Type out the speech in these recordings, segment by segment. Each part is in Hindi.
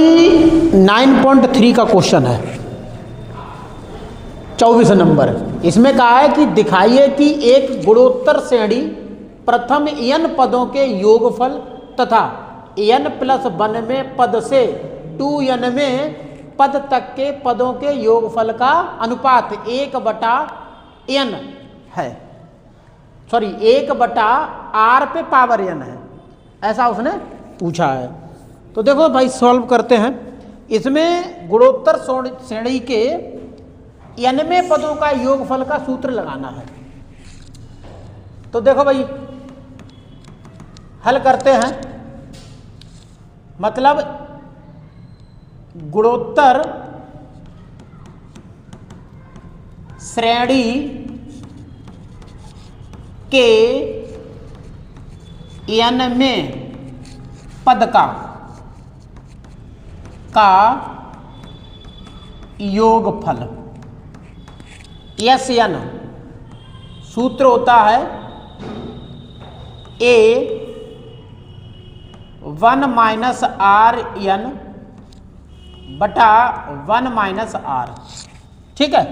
भाई 9.3 का क्वेश्चन है, 24 नंबर। इसमें कहा है कि दिखाइए कि एक गुणोत्तर श्रेणी प्रथम n पदों के योगफल तथा n प्लस 1 में पद से 2n में पद तक के पदों के योगफल का अनुपात 1/n है, सॉरी 1/r पे पावर n है, ऐसा उसने पूछा है। तो देखो भाई सॉल्व करते हैं। इसमें गुणोत्तर श्रेणी के nवें पदों का योगफल का सूत्र लगाना है। तो देखो भाई हल करते हैं। मतलब गुणोत्तर श्रेणी के nवें पद का योगफल Sn सूत्र होता है a 1 माइनस आर एन बटा 1 माइनस आर। ठीक है,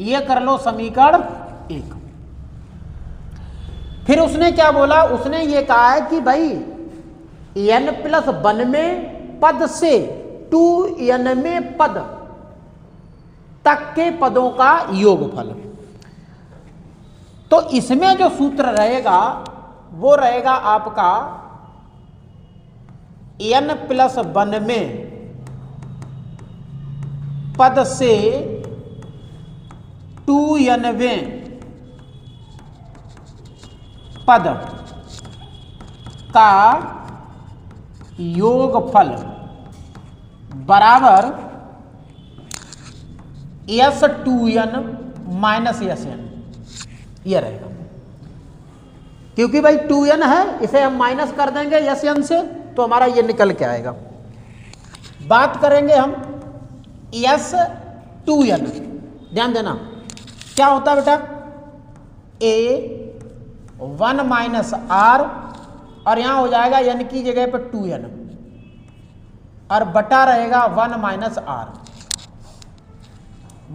ये कर लो समीकरण 1। फिर उसने क्या बोला, उसने ये कहा है कि भाई n प्लस 1 में पद से 2n में पद तक के पदों का योगफल। तो इसमें जो सूत्र रहेगा वो रहेगा आपका n प्लस 1 में पद से 2nवें पद का योगफल बराबर S2n माइनस Sn, ये रहेगा। क्योंकि भाई 2n है, इसे हम माइनस कर देंगे Sn से, तो हमारा ये निकल के आएगा। बात करेंगे हम S2n, ध्यान देना क्या होता है बेटा, a 1 माइनस आर और यहां हो जाएगा n की जगह पर 2n और बटा रहेगा 1 माइनस आर।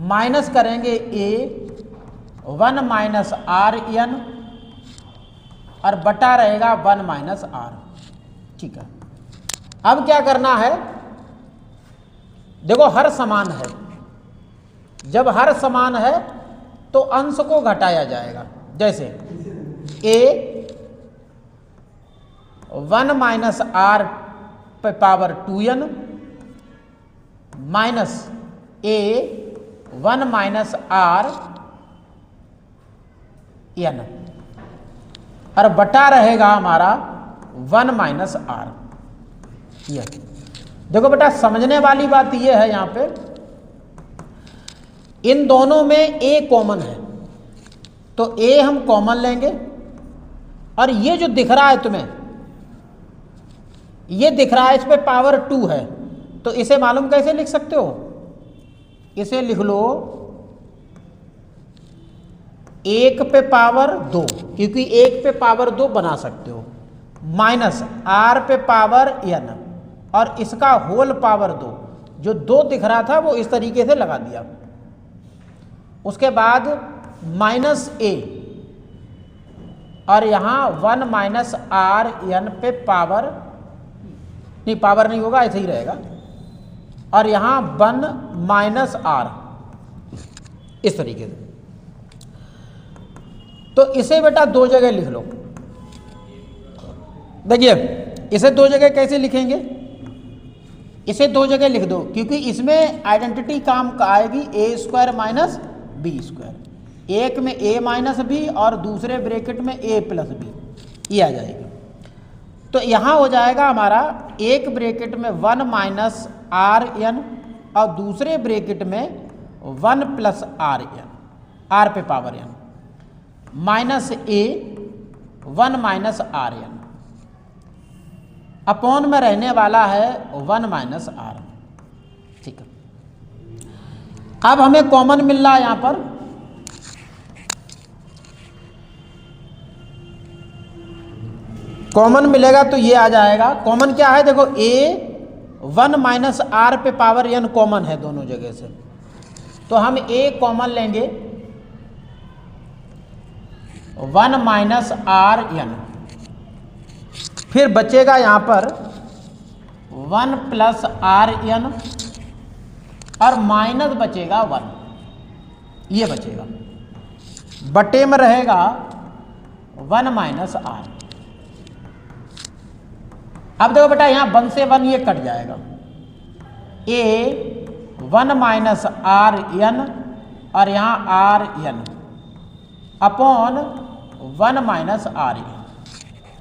माइनस करेंगे a 1 माइनस आर एन और बटा रहेगा 1 माइनस आर। ठीक है, अब क्या करना है, देखो हर समान है, जब हर समान है तो अंश को घटाया जाएगा। जैसे a 1 माइनस आर पे power 2n minus a 1 minus R N और बटा रहेगा हमारा 1 माइनस आर। यह देखो बेटा समझने वाली बात यह है, यहां पे इन दोनों में a कॉमन है तो a हम कॉमन लेंगे और ये जो दिख रहा है तुम्हें, ये दिख रहा है इस पे पावर 2 है, तो इसे मालूम कैसे लिख सकते हो, इसे लिख लो 1 पे पावर 2, क्योंकि 1 पे पावर 2 बना सकते हो, माइनस r पे पावर n और इसका होल पावर 2, जो 2 दिख रहा था वो इस तरीके से लगा दिया। उसके बाद माइनस a और यहाँ 1 माइनस आर एन पे पावर नहीं, पावर नहीं होगा, ऐसे ही रहेगा, और यहाँ 1 माइनस आर, इस तरीके से। तो इसे बेटा 2 जगह लिख लो। देखिए इसे 2 जगह कैसे लिखेंगे, इसे 2 जगह लिख दो, क्योंकि इसमें आइडेंटिटी काम का आएगी a square minus B square. एक में a माइनस बी और दूसरे ब्रैकेट में a प्लस बी, ये आ जाएगी। तो यहाँ हो जाएगा हमारा एक ब्रैकेट में 1 माइनस आर एन और दूसरे ब्रैकेट में 1 प्लस आर एन, आर पे power N, minus a 1 minus R N, upon में रहने वाला है 1 माइनस आर। ठीक है, अब हमें कॉमन मिल रहा है यहां पर, कॉमन मिलेगा तो ये आ जाएगा। कॉमन क्या है, देखो a 1 माइनस आर पे पावर n कॉमन है दोनों जगह से, तो हम a कॉमन लेंगे 1 माइनस आर n, फिर बचेगा यहाँ पर 1 प्लस आर n और माइनस बचेगा 1, ये बचेगा, बटे में रहेगा 1 माइनस आर। अब देखो बेटा यहाँ 1 से 1 ये कट जाएगा, a 1 माइनस आर n और यहाँ R n upon 1 minus R n,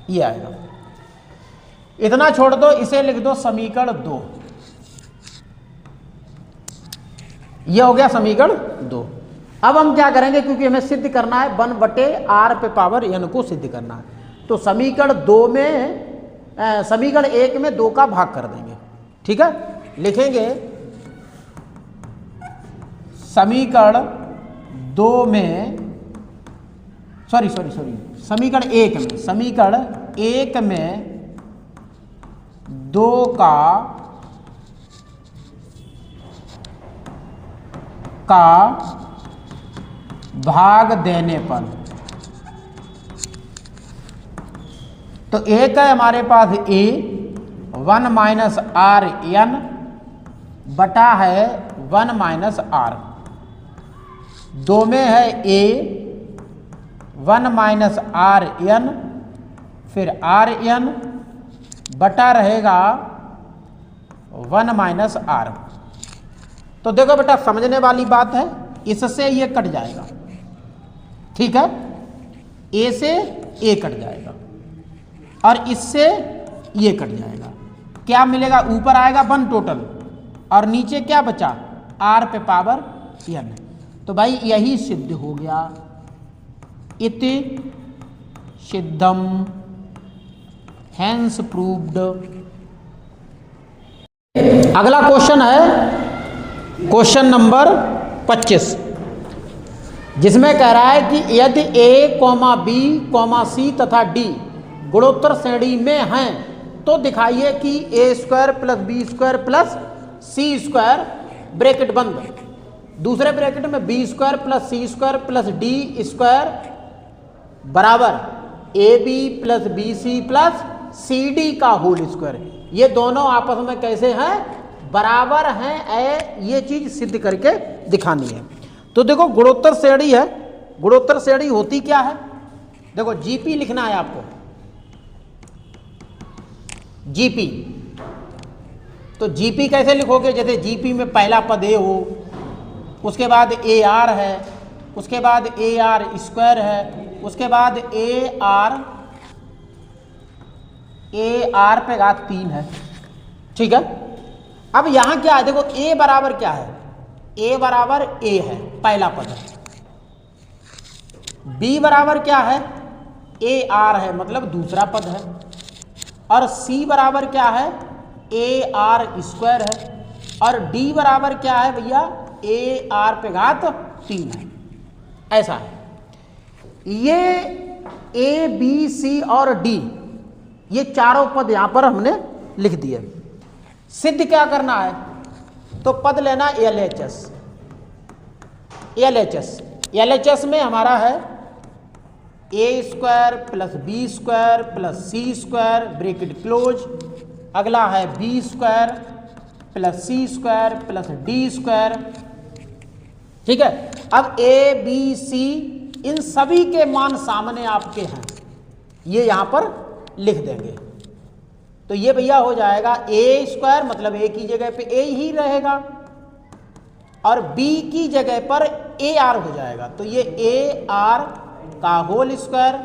ये आएगा। इतना छोड़ दो, इसे लिख दो समीकरण 2, ये हो गया समीकरण 2। अब हम क्या करेंगे, क्योंकि हमें सिद्ध करना है 1 बटे आर पे पावर n को सिद्ध करना है, तो समीकरण 2 में समीकरण 1 में 2 का भाग कर देंगे। ठीक है, लिखेंगे समीकरण 2 में समीकरण 1 में 2 का भाग देने पर, तो एक है हमारे पास a 1 माइनस आर n बटा है 1 माइनस आर, 2 में है a 1 माइनस आर n फिर आर n बटा रहेगा 1 माइनस आर। तो देखो बेटा समझने वाली बात है, इससे ये कट जाएगा, ठीक है, a से a कट जाएगा और इससे ये कट जाएगा, क्या मिलेगा, ऊपर आएगा 1 टोटल और नीचे क्या बचा r पे पावर n। तो भाई यही सिद्ध हो गया, इति सिद्धम हैंस प्रूव्ड। अगला क्वेश्चन है क्वेश्चन नंबर 25, जिसमें कह रहा है कि यदि a, b, c तथा d गुणोत्तर श्रेणी में हैं तो दिखाइए कि a square plus B square plus C square bracket बंद, दूसरे ब्रैकेट में बी स्क्वायर प्लस सी स्क्वायर प्लस डी स्क्वायर बराबर A B plus B C plus C D का होल स्क्वायर, ये दोनों आपस में कैसे हैं, बराबर हैं। ये चीज सिद्ध करके दिखानी है। तो देखो गुणोत्तर श्रेणी है, गुणोत्तर श्रेणी होती क्या है, देखो जीपी लिखना है आपको, जीपी। तो जीपी कैसे लिखोगे, जैसे जीपी में पहला पद ए हो, उसके बाद ए आर है, उसके बाद ए आर स्क्वायर है, उसके बाद ए आर पे घात 3 है, ठीक है। अब यहां क्या है, देखो ए बराबर क्या है, ए बराबर ए है, पहला पद है, बी बराबर क्या है, ए आर है, मतलब दूसरा पद है, और सी बराबर क्या है, ए आर स्क्वायर है, और डी बराबर क्या है भैया, ए आर पे घात 3 है, ऐसा है। ये ए बी सी और डी, ये चारों पद यहां पर हमने लिख दिए। सिद्ध क्या करना है, तो पद लेना LHS, LHS में हमारा है a square plus B square plus C square bracket close, अगला है बी स्क्वायर प्लस सी स्क्वायर प्लस डी स्क्वायर, ठीक है। अब ए बी सी इन सभी के मान सामने आपके हैं, ये यहां पर लिख देंगे, तो ये भैया हो जाएगा ए स्क्वायर, मतलब ए की जगह पे ए ही रहेगा, और बी की जगह पर ए आर हो जाएगा, तो ये ए आर का होल स्क्वायर,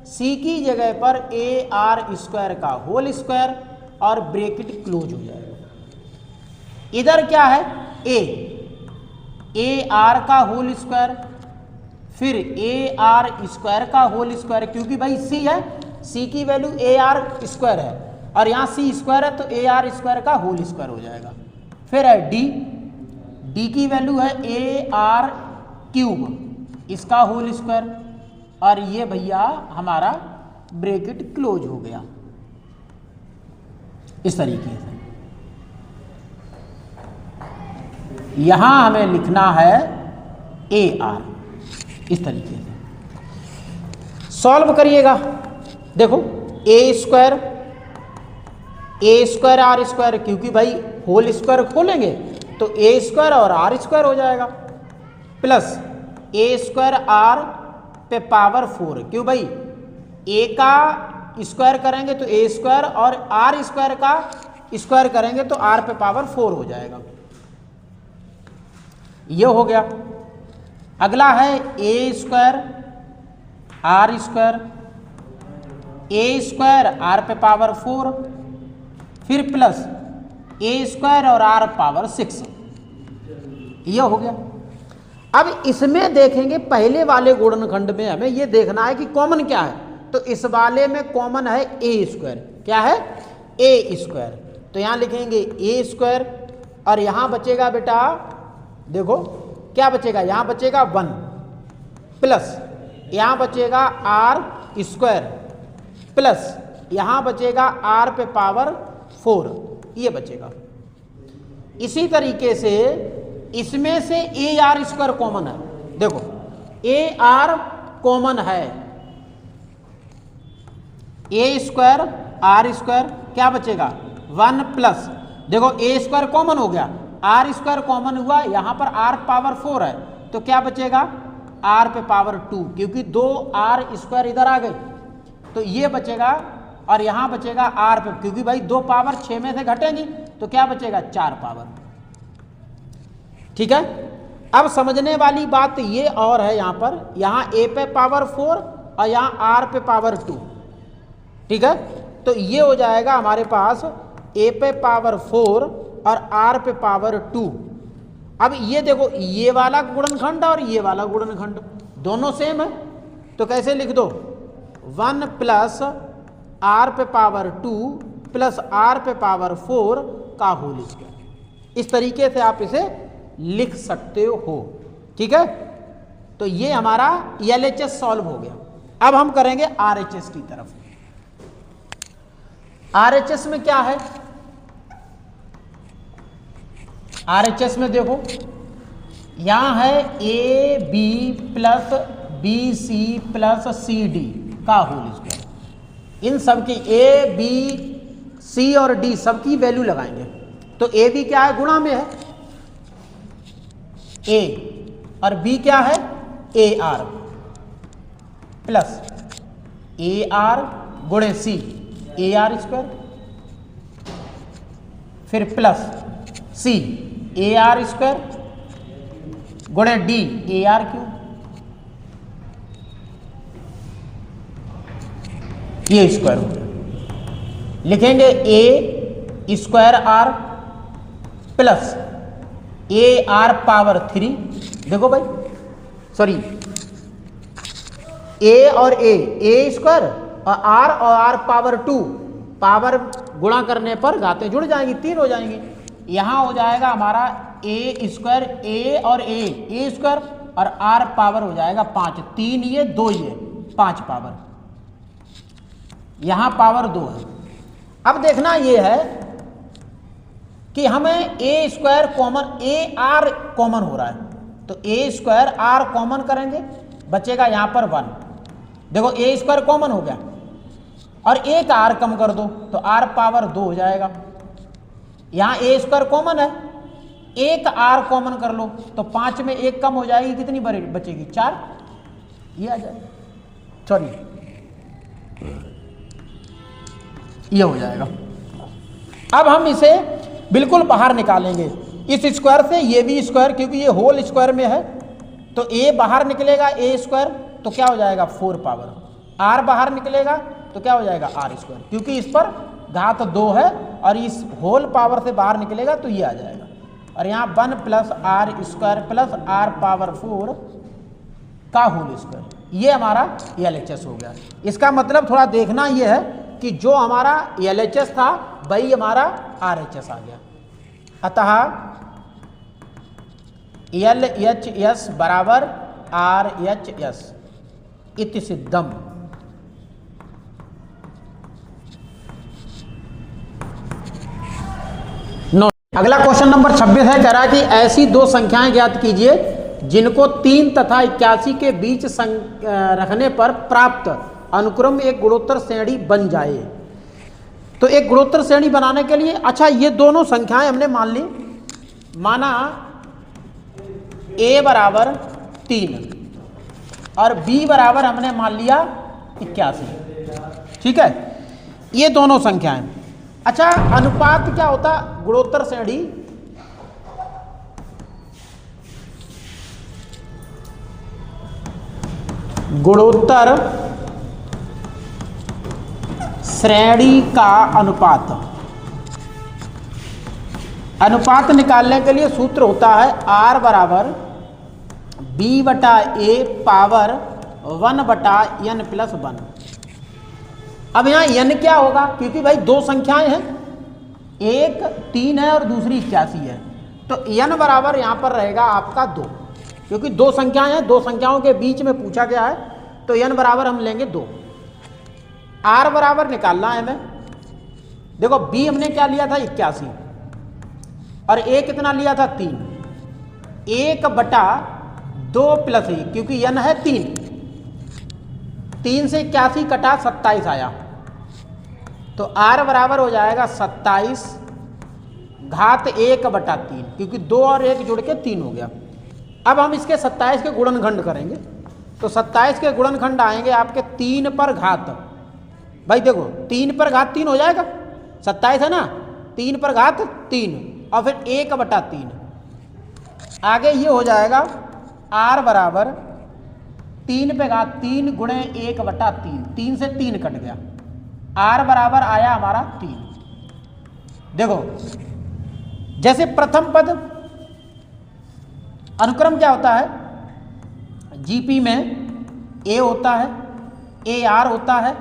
सी की जगह पर ए आर स्क्वायर का होल स्क्वायर, और ब्रैकेट क्लोज हो जाएगा। इधर क्या है, ए आर का होल स्क्वायर, फिर ए आर स्क्वायर का होल स्क्वायर, क्योंकि भाई सी है, सी की वैल्यू ए आर स्क्वायर है, और यहाँ सी स्क्वायर है, तो ए आर स्क्वायर का होल स्क्वायर हो जाएगा। फिर है डी की वैल्यू है ए आर क्यूब, इसका होल स्क्वायर, और ये भैया हमारा ब्रैकेट क्लोज हो गया इस तरीके से। यहां हमें लिखना है ए आर। इस तरीके से सॉल्व करिएगा। देखो ए स्क्वायर आर स्क्वायर, क्योंकि भाई होल स्क्वायर खोलेंगे तो ए स्क्वायर और आर स्क्वायर हो जाएगा, प्लस ए स्क्वायर आर पे पावर 4, क्यों भाई ए का स्क्वायर करेंगे तो ए स्क्वायर और आर स्क्वायर का स्क्वायर करेंगे तो आर पे पावर 4 हो जाएगा। ये हो गया। अगला है a square r square, a square r पे पावर 4, फिर प्लस ए स्क्वायर और आर पावर 6। ये हो गया। अब इसमें देखेंगे पहले वाले गुणनखंड में हमें ये देखना है कि कॉमन क्या है, तो इस वाले में कॉमन है ए स्क्वायर। क्या है? A square. तो यहां लिखेंगे ए स्क्वायर और यहां बचेगा बेटा, देखो क्या बचेगा, यहां बचेगा 1 प्लस यहां बचेगा आर स्क्वायर प्लस यहां बचेगा आर पे पावर 4, ये बचेगा। इसी तरीके से इसमें से ए आर स्क्वायर कॉमन है। देखो ए आर कॉमन है, ए स्क्वायर आर स्क्वायर, क्या बचेगा 1 प्लस, देखो ए स्क्वायर कॉमन हो गया, आर स्क्वायर कॉमन हुआ, यहां पर आर पावर 4 है तो क्या बचेगा आर पे पावर 2, क्योंकि 2 आर स्क्वायर इधर आ गए तो ये बचेगा, और यहां बचेगा आर पे, क्योंकि भाई 2 पावर 6 में से घटेंगी तो क्या बचेगा 4 पावर। ठीक है। अब समझने वाली बात ये और है, यहां पर यहां ए पे पावर 4 और यहां आर पे पावर 2। ठीक है। तो ये हो जाएगा हमारे पास ए पे पावर 4 और आर पे पावर 2। अब ये देखो ये वाला गुणनखंड और ये वाला गुणनखंड दोनों सेम है, तो कैसे लिख दो 1 प्लस आर पे पावर 2 प्लस आर पे पावर 4 का होल स्क्वायर। इस तरीके से आप इसे लिख सकते हो। ठीक है। तो ये हमारा एलएचएस सॉल्व हो गया। अब हम करेंगे आरएचएस की तरफ। आरएचएस में क्या है, आरएचएस में देखो यहां है A B plus B C plus C D का होल स्क्वायर। इन सब की ए बी सी और डी सबकी वैल्यू लगाएंगे। तो ए बी क्या है, गुणा में है ए, और बी क्या है a r, plus a r गुणे सी ए आर स्क्वायर, फिर plus c a r square गुणे डी ए आर क्यूब। ये स्क्वायर हो गया। लिखेंगे a square r plus a r power 3। देखो भाई सॉरी ए और ए स्क्वायर और आर पावर 2, पावर गुणा करने पर घातें जुड़ जाएंगी, 3 हो जाएंगी। यहां हो जाएगा हमारा ए स्क्वायर ए और ए स्क्वायर और आर पावर हो जाएगा 5, 3 ये 2 ये 5 पावर, यहां पावर 2 है। अब देखना ये है कि हमें a square common, a r common हो रहा है तो ए स्क्वायर आर कॉमन करेंगे, बचेगा यहां पर 1। देखो ए स्क्वायर कॉमन हो गया और एक आर कम कर दो तो आर पावर 2 हो जाएगा। यहां ए स्क्वायर कॉमन है, एक आर कॉमन कर लो तो 5 में 1 कम हो जाएगी, कितनी बचेगी 4, ये आ जाएगा, सॉरी ये हो जाएगा। अब हम इसे बिल्कुल बाहर निकालेंगे इस स्क्वायर से, ये भी स्क्वायर, क्योंकि ये होल स्क्वायर में है तो ए बाहर निकलेगा ए स्क्वायर तो क्या हो जाएगा 4 पावर, आर बाहर निकलेगा तो क्या हो जाएगा आर स्क्वायर, क्योंकि इस पर घात 2 है और इस होल पावर से बाहर निकलेगा तो ये आ जाएगा। और यहाँ 1 plus R square plus R power 4 का होल स्क्वायर, ये हमारा एलएचएस हो गया। इसका मतलब थोड़ा देखना ये है कि जो हमारा एलएचएस था वही हमारा आरएचएस आ गया। अतः एलएचएस बराबर आरएचएस इति सिद्धम। अगला क्वेश्चन नंबर 26 है, कह रहा है कि ऐसी दो संख्याएं ज्ञात कीजिए जिनको 3 तथा 81 के बीच रखने पर प्राप्त अनुक्रम एक गुणोत्तर श्रेणी बन जाए। तो एक गुणोत्तर श्रेणी बनाने के लिए, अच्छा ये दोनों संख्याएं हमने मान ली, माना a बराबर 3 और b बराबर हमने मान लिया 81, ठीक है, ये दोनों संख्याएं। अच्छा अनुपात क्या होता गुणोत्तर श्रेणी, गुणोत्तर श्रेणी का अनुपात, अनुपात निकालने के लिए सूत्र होता है r बराबर b बटा a पावर 1 बटा n प्लस 1। अब यहाँ n क्या होगा, क्योंकि भाई दो संख्याएं हैं, एक 3 है और दूसरी 81 है, तो n बराबर यहाँ पर रहेगा आपका 2, क्योंकि दो संख्याएं हैं, दो संख्याओं के बीच में पूछा गया है, तो n बराबर हम लेंगे 2। r बराबर निकालना है हमें, देखो b हमने क्या लिया था 81 और a कितना लिया था 3, 1 बटा 2 प्लस 1, क्योंकि n है 3 से 81 कटा 27 आया, तो r बराबर हो जाएगा 27 घात 1 बटा 3, क्योंकि 2 और 1 जुड़ के 3 हो गया। अब हम इसके 27 के गुणनखंड करेंगे, तो 27 के गुणनखंड आएंगे आपके 3 पर घात, भाई देखो 3 पर घात 3 हो जाएगा, 27 है ना, 3 पर घात 3 और फिर 1 बटा 3, आगे ये हो जाएगा r बराबर 3 पे घात 3 गुणे 1 बटा 3, 3 से 3 कट गया, r बराबर आया हमारा 3। देखो जैसे प्रथम पद अनुक्रम क्या होता है, जीपी में a होता है, ar होता है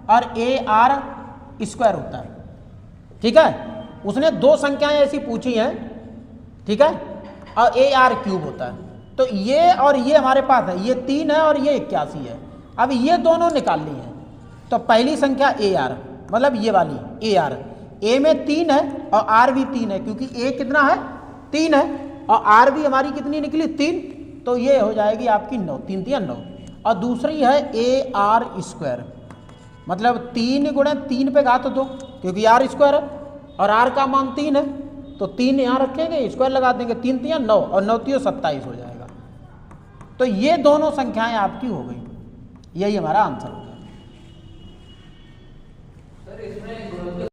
और ar स्क्वायर होता है, ठीक है, उसने दो संख्याएं ऐसी पूछी हैं, ठीक है, और ar क्यूब होता है, तो ये और ये हमारे पास है, ये 3 है और ये 81 है। अब ये दोनों निकालनी है, तो पहली संख्या ar मतलब ये वाली ar, a में 3 है और r भी 3 है, क्योंकि a कितना है 3 है और r भी हमारी कितनी निकली 3, तो ये हो जाएगी आपकी 9, 3 3 9, और दूसरी है ar स्क्वायर मतलब 3 गुणे 3 पे घात 2, क्योंकि r स्क्वायर है और r का मान 3 है, तो 3 यहाँ रखेंगे, स्क्वायर लगा देंगे, 3 3 9 और 9 3 27 हो जाएगा। तो ये दोनों संख्याएं आपकी हो गई, यही हमारा आंसर।